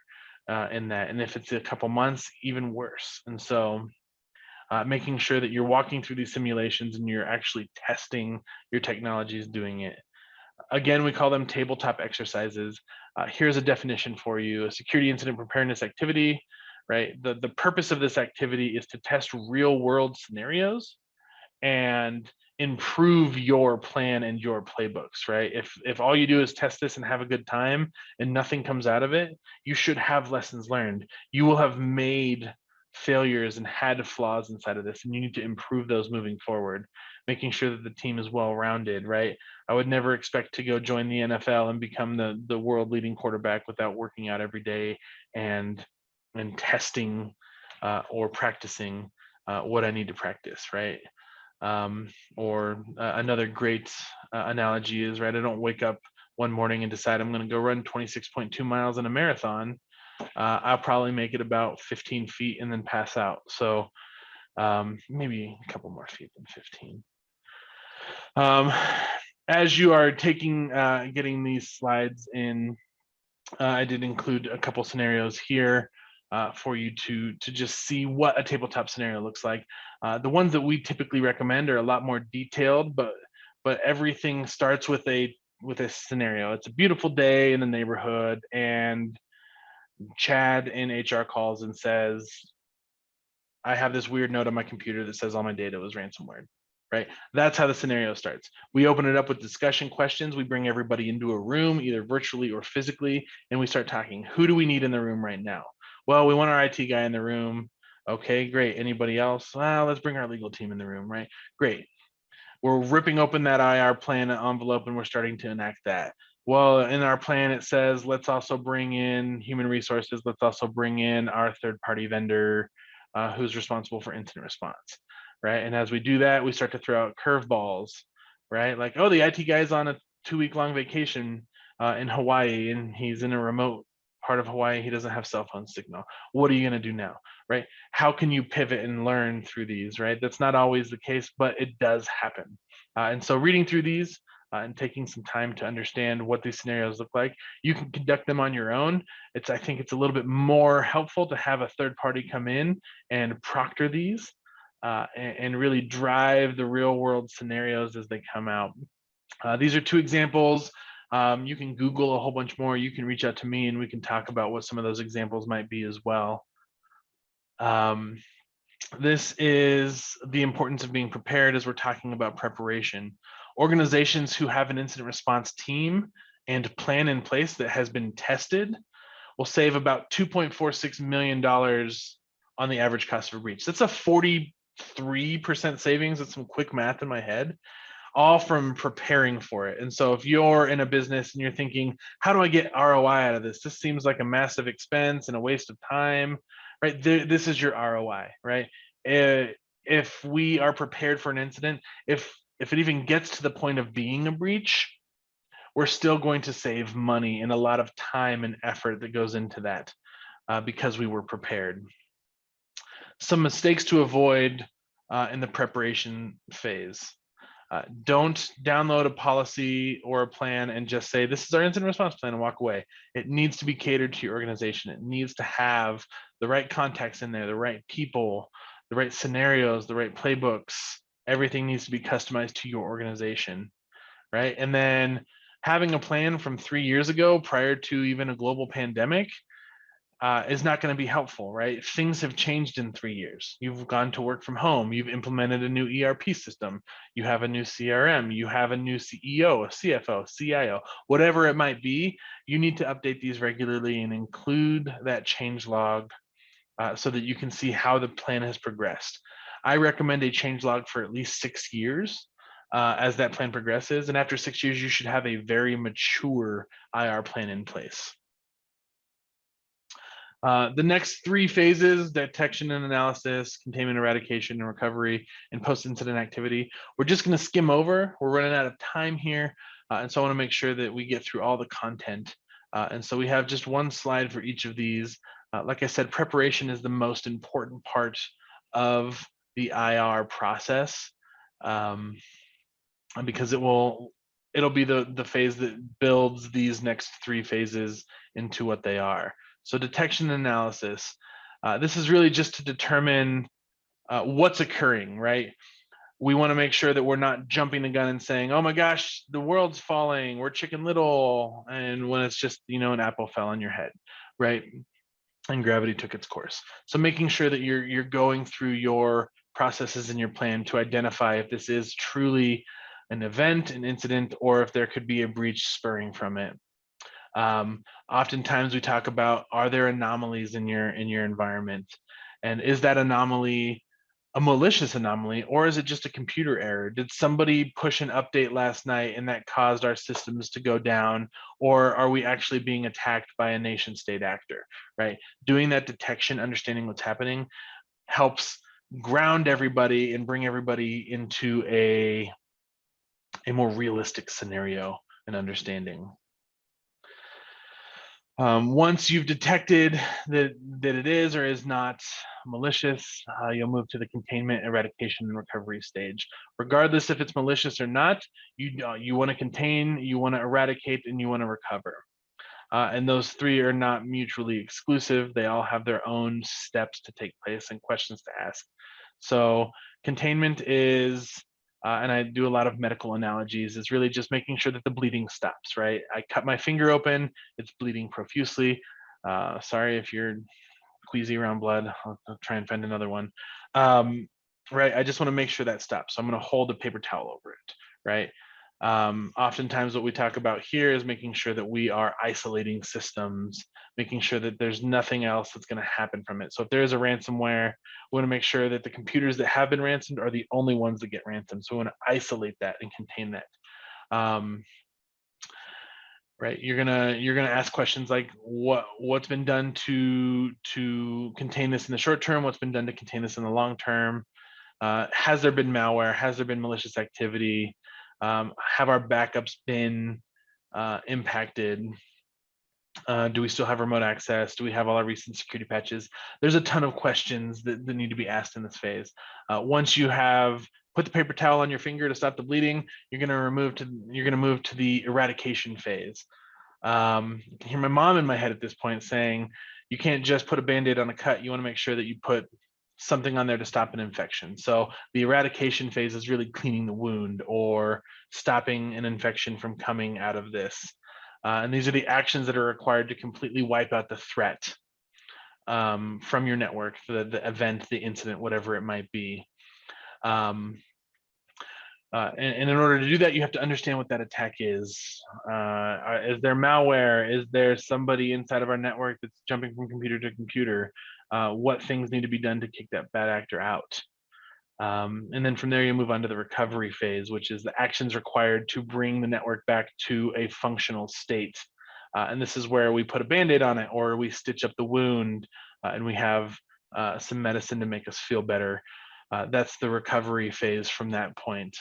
in that. And if it's a couple months, even worse. And so making sure that you're walking through these simulations and you're actually testing your technologies doing it. Again, we call them tabletop exercises. Here's a definition for you: a security incident preparedness activity, right? The purpose of this activity is to test real world scenarios and improve your plan and your playbooks, right? If all you do is test this and have a good time and nothing comes out of it, you should have lessons learned. You will have made failures and had flaws inside of this, and you need to improve those moving forward, making sure that the team is well rounded, right? I would never expect to go join the NFL and become the world leading quarterback without working out every day and testing or practicing what I need to practice, right? Or another great analogy is, right, I don't wake up one morning and decide I'm going to go run 26.2 miles in a marathon. I'll probably make it about 15 feet and then pass out. So maybe a couple more feet than 15. As you are getting these slides in, I did include a couple scenarios here for you to just see what a tabletop scenario looks like. The ones that we typically recommend are a lot more detailed, but everything starts with a scenario. It's a beautiful day in the neighborhood, and Chad in HR calls and says, I have this weird note on my computer that says all my data was ransomware, right? That's how the scenario starts. We open it up with discussion questions. We bring everybody into a room, either virtually or physically, and we start talking. Who do we need in the room right now? Well, we want our IT guy in the room. Okay, great. Anybody else? Well, let's bring our legal team in the room, right? Great. We're ripping open that IR plan envelope and we're starting to enact that. Well, in our plan, it says, let's also bring in human resources. Let's also bring in our third-party vendor who's responsible for incident response, right? And as we do that, we start to throw out curveballs, right? Like, oh, the IT guy's on a 2-week-long vacation in Hawaii, and he's in a remote part of Hawaii. He doesn't have cell phone signal. What are you going to do now, right? How can you pivot and learn through these, right? That's not always the case, but it does happen. And so reading through these and taking some time to understand what these scenarios look like, you can conduct them on your own. I think it's a little bit more helpful to have a third party come in and proctor these and really drive the real world scenarios as they come out. These are 2 examples. You can Google a whole bunch more. You can reach out to me and we can talk about what some of those examples might be as well. This is the importance of being prepared as we're talking about preparation. Organizations who have an incident response team and plan in place that has been tested will save about $2.46 million on the average cost of a breach. That's a 43% savings. That's some quick math in my head, all from preparing for it. And so if you're in a business and you're thinking, how do I get ROI out of this? This seems like a massive expense and a waste of time, right? This is your ROI, right? If we are prepared for an incident, if it even gets to the point of being a breach, we're still going to save money and a lot of time and effort that goes into that because we were prepared. Some mistakes to avoid in the preparation phase. Don't download a policy or a plan and just say, this is our incident response plan and walk away. It needs to be catered to your organization. It needs to have the right contacts in there, the right people, the right scenarios, the right playbooks. Everything needs to be customized to your organization, right? And then having a plan from 3 years ago prior to even a global pandemic is not going to be helpful, right? Things have changed in 3 years. You've gone to work from home. You've implemented a new ERP system. You have a new CRM. You have a new CEO, a CFO, CIO, whatever it might be. You need to update these regularly and include that change log so that you can see how the plan has progressed. I recommend a change log for at least 6 years as that plan progresses. And after 6 years, you should have a very mature IR plan in place. The next 3 phases, detection and analysis, containment, eradication, and recovery, and post-incident activity, we're just going to skim over. We're running out of time here. And so I want to make sure that we get through all the content. And so we have just one slide for each of these. Like I said, preparation is the most important part of the IR process because it'll be the phase that builds these next 3 phases into what they are. So detection and analysis, this is really just to determine what's occurring, right? We want to make sure that we're not jumping the gun and saying, oh my gosh, the world's falling, we're Chicken Little, and when it's just, an apple fell on your head, right? And gravity took its course. So making sure that you're going through your processes in your plan to identify if this is truly an event, an incident, or if there could be a breach spurring from it. Oftentimes we talk about, are there anomalies in your environment? And is that anomaly a malicious anomaly, or is it just a computer error? Did somebody push an update last night and that caused our systems to go down? Or are we actually being attacked by a nation state actor, right? Doing that detection, understanding what's happening, helps ground everybody and bring everybody into a more realistic scenario and understanding. Once you've detected that it is or is not malicious, you'll move to the containment, eradication, and recovery stage. Regardless if it's malicious or not, you want to contain, you want to eradicate, and you want to recover. And those 3 are not mutually exclusive. They all have their own steps to take place and questions to ask. So containment is, and I do a lot of medical analogies, is really just making sure that the bleeding stops, right? I cut my finger open, it's bleeding profusely. Sorry if you're queasy around blood, I'll try and find another one. Right, I just wanna make sure that stops. So I'm gonna hold a paper towel over it, right? Oftentimes what we talk about here is making sure that we are isolating systems, making sure that there's nothing else that's going to happen from it. So if there is a ransomware, we want to make sure that the computers that have been ransomed are the only ones that get ransomed. So we want to isolate that and contain that. Right, you're gonna ask questions like what's been done to contain this in the short term, what's been done to contain this in the long term, has there been malware, has there been malicious activity, have our backups been impacted? Do we still have remote access? Do we have all our recent security patches? There's a ton of questions that need to be asked in this phase. Once you have put the paper towel on your finger to stop the bleeding, you're going to move to the eradication phase. I can hear my mom in my head at this point saying, you can't just put a Band-Aid on a cut. You want to make sure that you put something on there to stop an infection. So the eradication phase is really cleaning the wound or stopping an infection from coming out of this. And these are the actions that are required to completely wipe out the threat from your network, the event, the incident, whatever it might be. And in order to do that, you have to understand what that attack is. Is there malware? Is there somebody inside of our network that's jumping from computer to computer? What things need to be done to kick that bad actor out? And then from there, you move on to the recovery phase, which is the actions required to bring the network back to a functional state. And this is where we put a Band-Aid on it, or we stitch up the wound, and we have some medicine to make us feel better. That's the recovery phase from that point.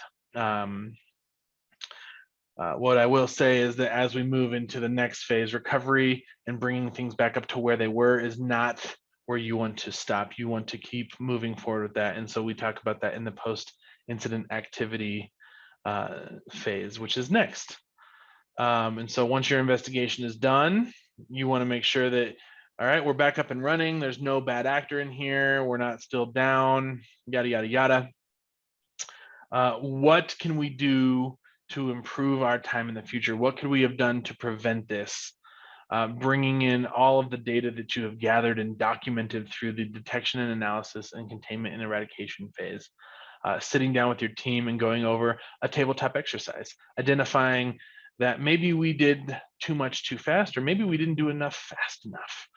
What I will say is that as we move into the next phase, recovery and bringing things back up to where they were is not where you want to stop. You want to keep moving forward with that. And so we talk about that in the post-incident activity phase, which is next. And so once your investigation is done, you want to make sure that, all right, we're back up and running. There's no bad actor in here. We're not still down, yada, yada, yada. What can we do to improve our time in the future? What could we have done to prevent this? Bringing in all of the data that you have gathered and documented through the detection and analysis and containment and eradication phase. Sitting down with your team and going over a tabletop exercise, identifying that maybe we did too much too fast, or maybe we didn't do enough fast enough,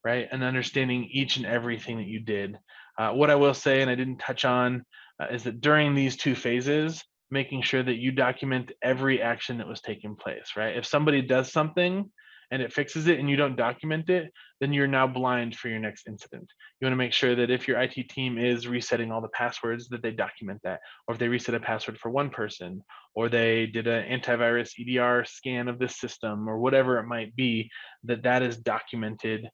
right? And understanding each and everything that you did. What I will say, and I didn't touch on, is that during these two phases, making sure that you document every action that was taking place, right? If somebody does something and it fixes it and you don't document it, then you're now blind for your next incident. You want to make sure that if your IT team is resetting all the passwords, that they document that. Or if they reset a password for one person, or they did an antivirus EDR scan of this system, or whatever it might be, that that is documented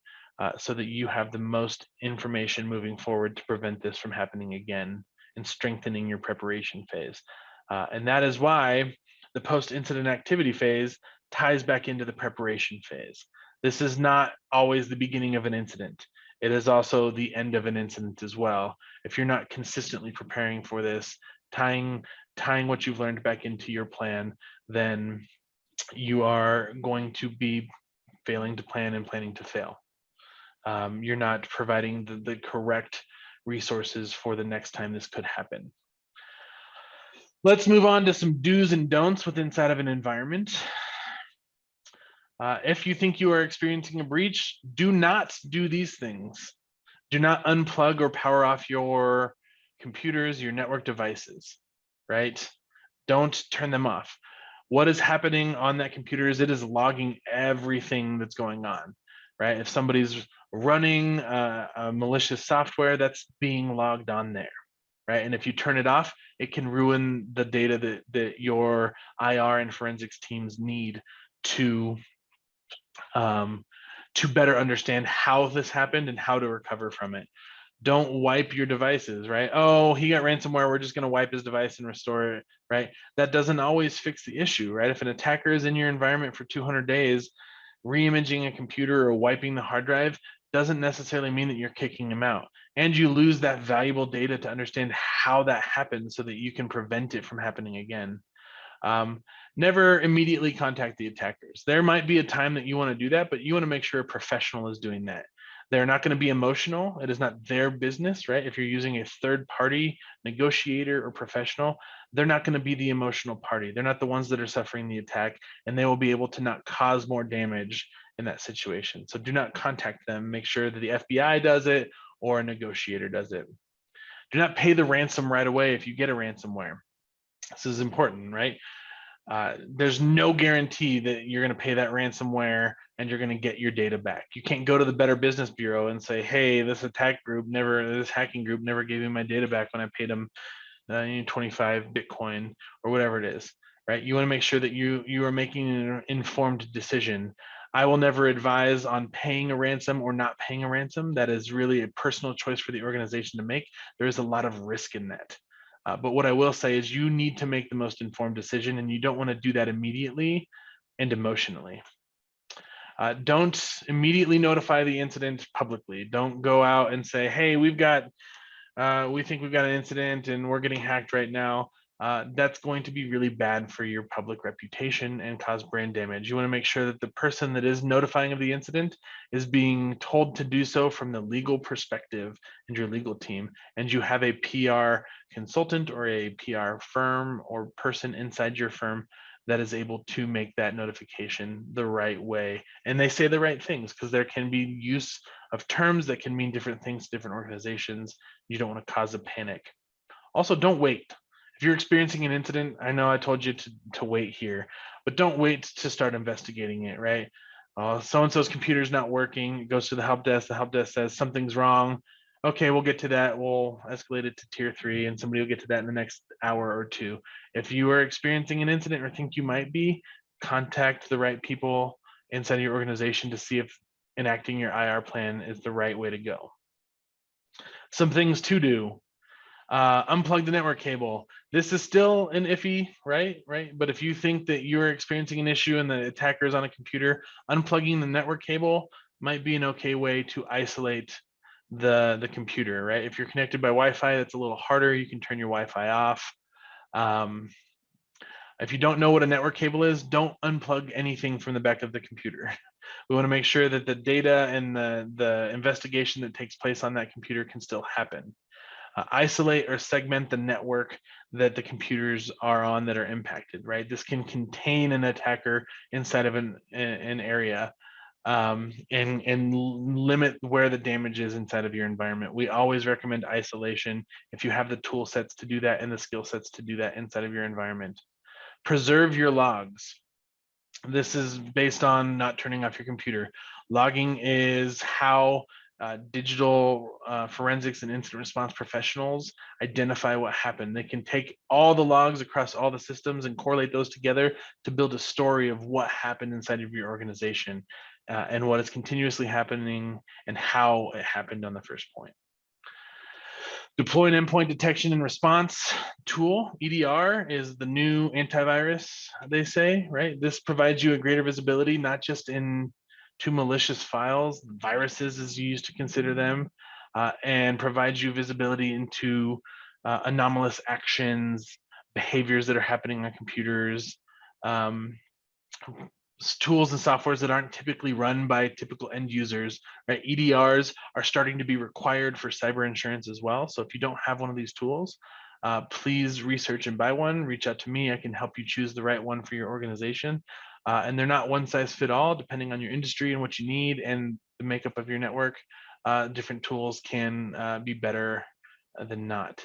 so that you have the most information moving forward to prevent this from happening again and strengthening your preparation phase. And that is why the post-incident activity phase ties back into the preparation phase. This is not always the beginning of an incident. It is also the end of an incident as well. If you're not consistently preparing for this, tying what you've learned back into your plan, then you are going to be failing to plan and planning to fail. You're not providing the correct resources for the next time this could happen. Let's move on to some do's and don'ts with inside of an environment. If you think you are experiencing a breach, do not do these things. Do not unplug or power off your computers, your network devices, right? Don't turn them off. What is happening on that computer is it is logging everything that's going on, right? If somebody's running a malicious software, that's being logged on there, right? And if you turn it off, it can ruin the data that your IR and forensics teams need to better understand how this happened and how to recover from it. Don't wipe your devices, right? Oh, he got ransomware, we're just going to wipe his device and restore it, right? That doesn't always fix the issue, right? If an attacker is in your environment for 200 days, re-imaging a computer or wiping the hard drive doesn't necessarily mean that you're kicking him out. And you lose that valuable data to understand how that happened so that you can prevent it from happening again. Never immediately contact the attackers. There might be a time that you want to do that, but you want to make sure a professional is doing that. They're not going to be emotional. It is not their business, right? If you're using a third party negotiator or professional, they're not going to be the emotional party. They're not the ones that are suffering the attack, and they will be able to not cause more damage in that situation. So do not contact them. Make sure that the FBI does it or a negotiator does it. Do not pay the ransom right away if you get a ransomware. This is important, right? There's no guarantee that you're going to pay that ransomware and you're going to get your data back. You can't go to the Better Business Bureau and say, hey, this hacking group never gave me my data back when I paid them 25 Bitcoin or whatever it is, right? You want to make sure that you are making an informed decision. I will never advise on paying a ransom or not paying a ransom. That is really a personal choice for the organization to make. There is a lot of risk in that. But what I will say is you need to make the most informed decision, and you don't want to do that immediately and emotionally. Don't immediately notify the incident publicly. Don't go out and say, hey, we think we've got an incident and we're getting hacked right now. That's going to be really bad for your public reputation and cause brand damage. You want to make sure that the person that is notifying of the incident is being told to do so from the legal perspective and your legal team, and you have a PR consultant or a PR firm or person inside your firm that is able to make that notification the right way. And they say the right things, because there can be use of terms that can mean different things to different organizations. You don't want to cause a panic. Also, don't wait. If you're experiencing an incident, I know I told you to wait here, but don't wait to start investigating it, right? So-and-so's computer's not working. It goes to the help desk. The help desk says something's wrong. Okay, we'll get to that. We'll escalate it to tier 3, and somebody will get to that in the next hour or two. If you are experiencing an incident or think you might be, contact the right people inside your organization to see if enacting your IR plan is the right way to go. Some things to do. Unplug the network cable. This is still an iffy, right? But if you think that you're experiencing an issue and the attacker is on a computer, unplugging the network cable might be an okay way to isolate the computer, right? If you're connected by Wi-Fi, that's a little harder. You can turn your Wi-Fi off. Um, if you don't know what a network cable is, don't unplug anything from the back of the computer. We want to make sure that the data and the investigation that takes place on that computer can still happen. Isolate or segment the network that the computers are on that are impacted, right? This can contain an attacker inside of an area, and limit where the damage is inside of your environment. We always recommend isolation if you have the tool sets to do that and the skill sets to do that inside of your environment. Preserve your logs. This is based on not turning off your computer. Logging is how digital forensics and incident response professionals identify what happened. They can take all the logs across all the systems and correlate those together to build a story of what happened inside of your organization, and what is continuously happening and how it happened on the first point. Deploy an endpoint detection and response tool. EDR is the new antivirus, they say, right? This provides you a greater visibility, not just in to malicious files, viruses is used to consider them, and provides you visibility into anomalous actions, behaviors that are happening on computers, um, tools and softwares that aren't typically run by typical end users, right? EDRs are starting to be required for cyber insurance as well. So if you don't have one of these tools, please research and buy one. Reach out to me. I can help you choose the right one for your organization. And they're not one size fit all, depending on your industry and what you need and the makeup of your network. Different tools can be better than not.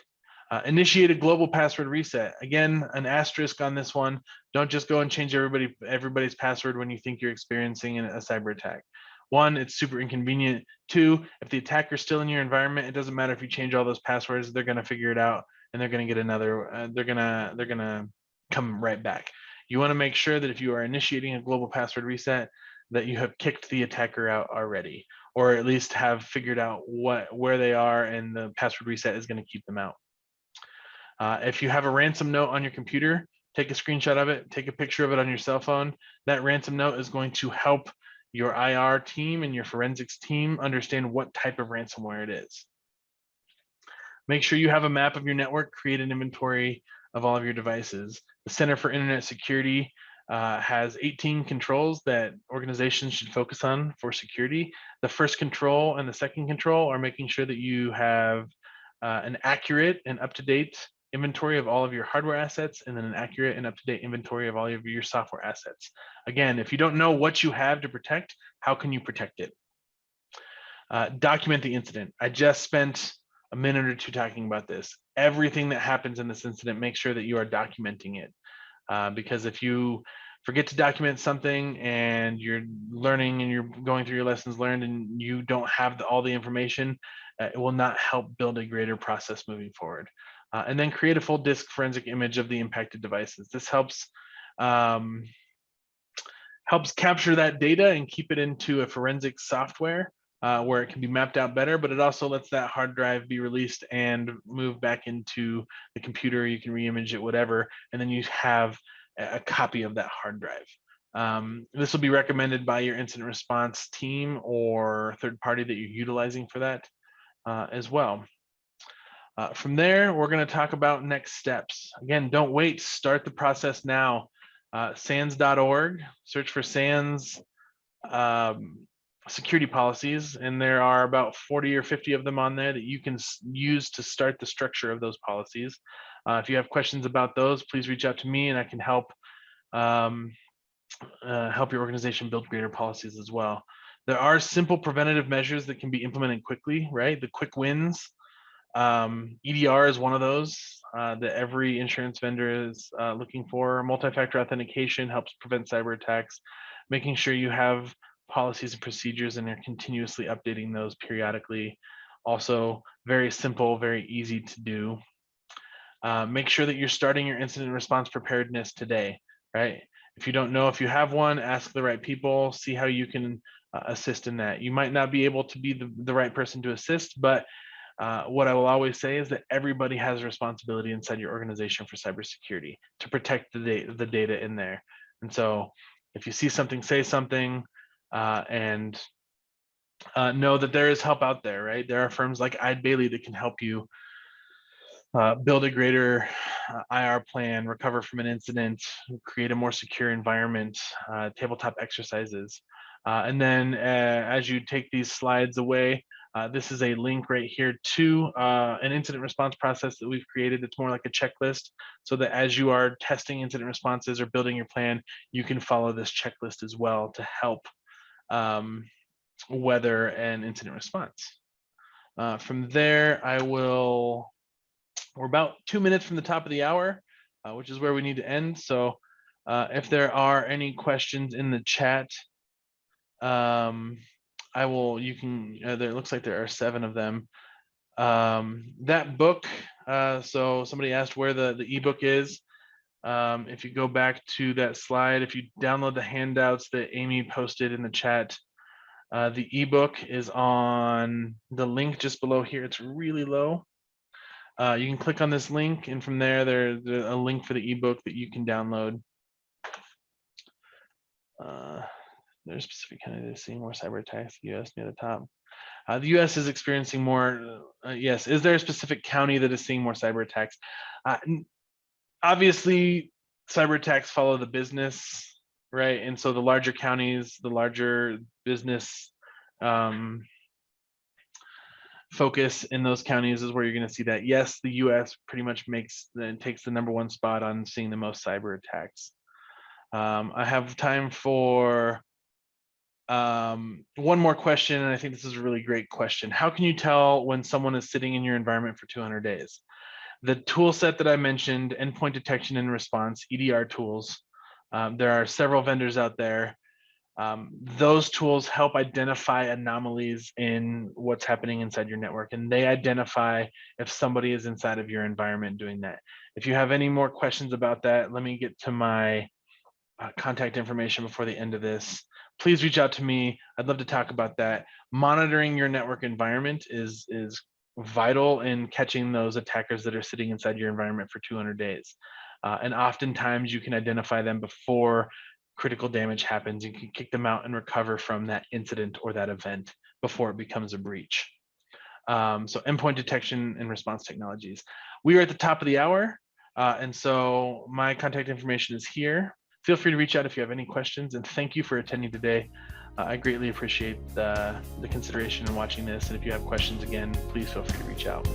Initiate a global password reset. Again, an asterisk on this one. Don't just go and change everybody's password when you think you're experiencing a cyber attack. One, it's super inconvenient. Two, if the attacker's still in your environment, it doesn't matter if you change all those passwords, they're gonna figure it out and they're gonna get another, they're gonna come right back. You wanna make sure that if you are initiating a global password reset, that you have kicked the attacker out already, or at least have figured out where they are, and the password reset is gonna keep them out. If you have a ransom note on your computer, take a screenshot of it, take a picture of it on your cell phone. That ransom note is going to help your IR team and your forensics team understand what type of ransomware it is. Make sure you have a map of your network, create an inventory of all of your devices. The Center for Internet Security has 18 controls that organizations should focus on for security. The first control and the second control are making sure that you have an accurate and up-to-date inventory of all of your hardware assets, and then an accurate and up-to-date inventory of all of your software assets. Again, if you don't know what you have to protect, how can you protect it? Document the incident. I just spent a minute or two talking about this. Everything that happens in this incident, make sure that you are documenting it. Because if you forget to document something and you're learning and you're going through your lessons learned and you don't have all the information, it will not help build a greater process moving forward. And then create a full disk forensic image of the impacted devices. This helps capture that data and keep it into a forensic software where it can be mapped out better, but it also lets that hard drive be released and move back into the computer. You can reimage it, whatever, and then you have a copy of that hard drive. This will be recommended by your incident response team or third party that you're utilizing for that as well. From there, we're going to talk about next steps. Again, don't wait, start the process now. SANS.org, search for SANS security policies, and there are about 40 or 50 of them on there that you can use to start the structure of those policies. If you have questions about those, please reach out to me and I can help your organization build greater policies as well. There are simple preventative measures that can be implemented quickly, right? The quick wins. EDR is one of those that every insurance vendor is looking for. Multi-factor authentication helps prevent cyber attacks, making sure you have policies and procedures and are continuously updating those periodically. Also very simple, very easy to do. Make sure that you're starting your incident response preparedness today, right? If you don't know if you have one, ask the right people, see how you can assist in that. You might not be able to be the right person to assist, but what I will always say is that everybody has a responsibility inside your organization for cybersecurity to protect the data in there. And so if you see something, say something, and know that there is help out there, right? There are firms like Eide Bailly that can help you build a greater IR plan, recover from an incident, create a more secure environment, tabletop exercises. And then as you take these slides away, this is a link right here to an incident response process that we've created. It's more like a checklist so that as you are testing incident responses or building your plan, you can follow this checklist as well to help weather an incident response. From there, we're about 2 minutes from the top of the hour, which is where we need to end. So if there are any questions in the chat, it looks like there are 7 of them. That book, so somebody asked where the ebook is. If you go back to that slide, if you download the handouts that Amy posted in the chat, the ebook is on the link just below here. It's really low. You can click on this link, and from there, there's a link for the ebook that you can download. There's specific candidates seeing more cyber attacks. The U.S. near the top. The U.S. is experiencing more. Yes, is there a specific county that is seeing more cyber attacks? Obviously, cyber attacks follow the business, right? And so the larger counties, the larger business focus in those counties is where you're going to see that. Yes, the U.S. pretty much takes the #1 spot on seeing the most cyber attacks. I have time for one more question, and I think this is a really great question. How can you tell when someone is sitting in your environment for 200 days? The tool set that I mentioned, endpoint detection and response, EDR tools, there are several vendors out there. Those tools help identify anomalies in what's happening inside your network, and they identify if somebody is inside of your environment doing that. If you have any more questions about that, let me get to my contact information before the end of this. Please reach out to me. I'd love to talk about that. Monitoring your network environment is vital in catching those attackers that are sitting inside your environment for 200 days. And oftentimes you can identify them before critical damage happens. You can kick them out and recover from that incident or that event before it becomes a breach. So endpoint detection and response technologies. We are at the top of the hour. And so my contact information is here. Feel free to reach out if you have any questions, and thank you for attending today. I greatly appreciate the consideration in watching this. And if you have questions, again, please feel free to reach out.